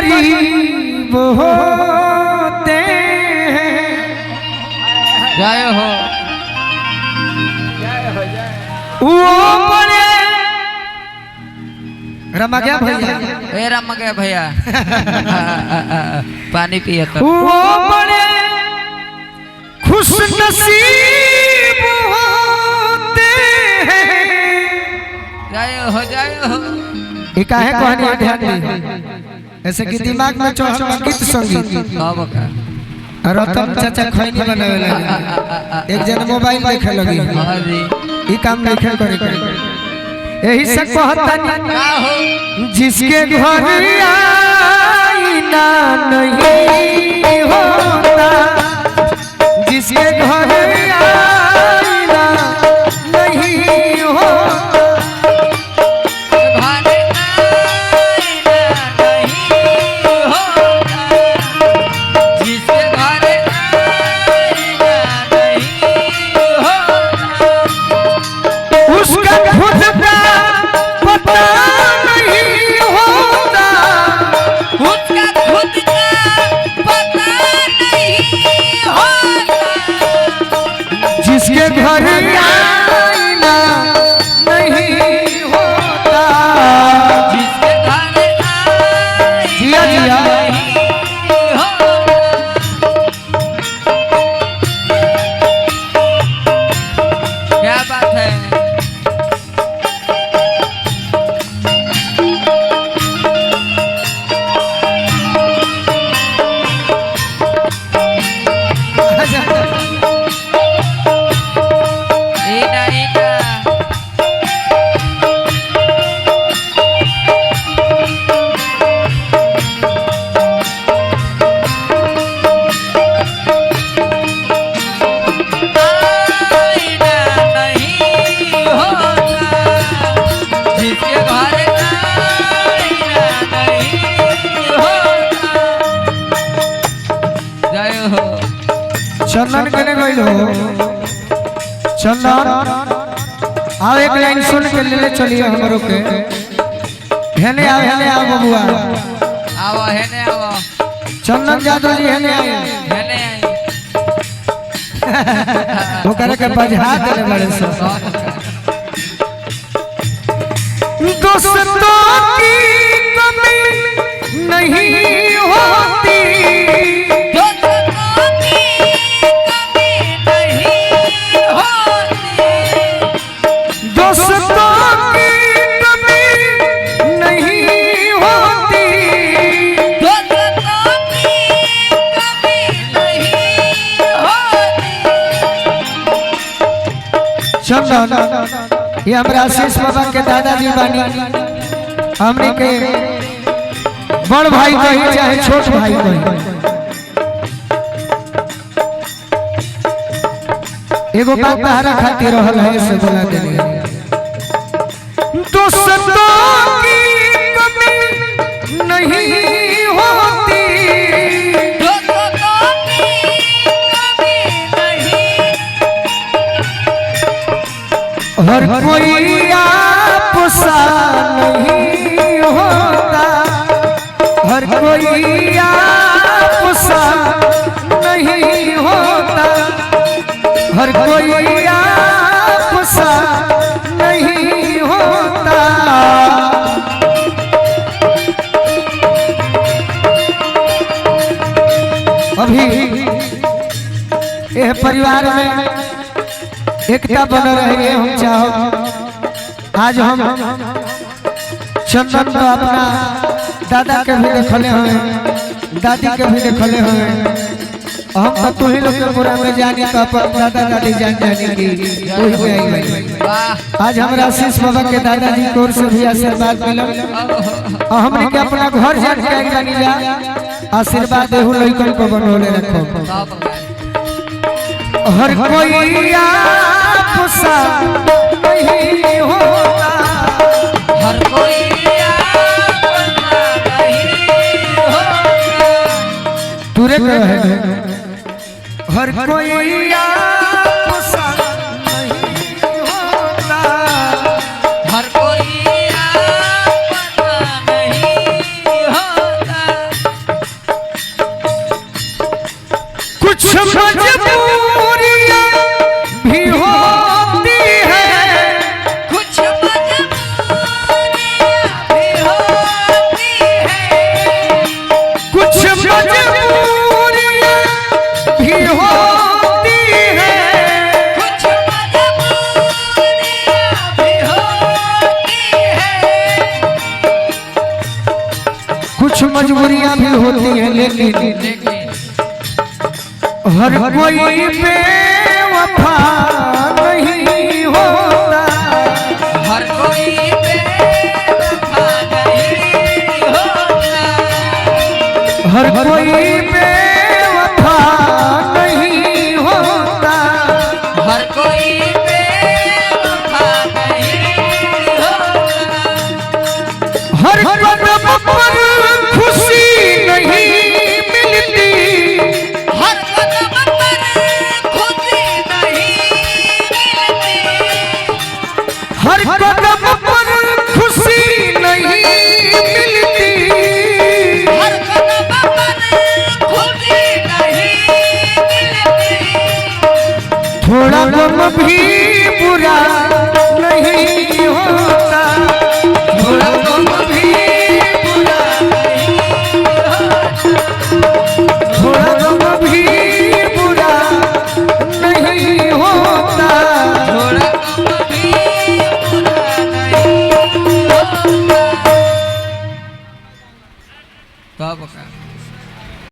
करीब होते हैं। जय हो वो बड़े रमा गया भैया, ए रमा गया भैया पानी पिए तो वो बड़े खुश नसीब होते हैं। जय हो जय हो। ये काहे कहानी है ध्यान दी ऐसे कि दिमाग में चढ़ गीत संगीत कब का रतन चाचा खैनी बनावे लगे, एक जन मोबाइल देखे लगी, ये काम नहीं खेल करे। यही से कहता जिसके घर आईना नहीं होता, जिसके घर आईना नहीं होता, उसका खुद का पता नहीं होता, उसका खुद का पता नहीं होता, जिसके घर आईना नहीं होता, जिसके घर जिया जिया क्या बात है। चंदन कने गइल हो, चंदन आओ एक लाइन सुन के ले चलिए हमरो के। हेने आओ बबुआ, आओ हेने आओ चंदन जादव जी हेने आए, हेने आई वो करे के बजा देले बड़े सब। दोस्तों की कमी नहीं होती, चंदन ये हमारे आशीष बाबा के दादाजी बानी, हमने के बड़ भाई कही चाहे छोट भाई कही, एगो बात तहरा खातिर रहल है से बोला देली। दोस्तों की कमी नहीं होती, हर कोई आपसा नहीं होता, हर कोई आपसा नहीं होता, हर कोई आपसा नहीं होता। अभी यह परिवार में एकता बन रही है, हम चाहो आज हम चंदन को अपना दादा के भी देखले हुए, दादी के भी देखले हुए, हम तो तू ही लोग के पूरा में जानी तो अपन दादा दादी जान जाने की वही पे आई भाई। आज हमारे आशीष बाबा के दादाजी की ओर से भी आशीर्वाद मिला, और हमने के अपना घर जान के आई जानी जा आशीर्वाद देहु लइकन को बनोले रखो। हर कोई आपसा नहीं होता, हर कोई आपसा नहीं होता, तुरे पे रहे हर कोई आपसा नहीं होता, हर कोई आपसा नहीं होता, मजबूरियां भी होती हैं, लेकिन लेकिन हर कोई बेवफा नहीं होता। हर कोई बेवफा नहीं होता। हर कोई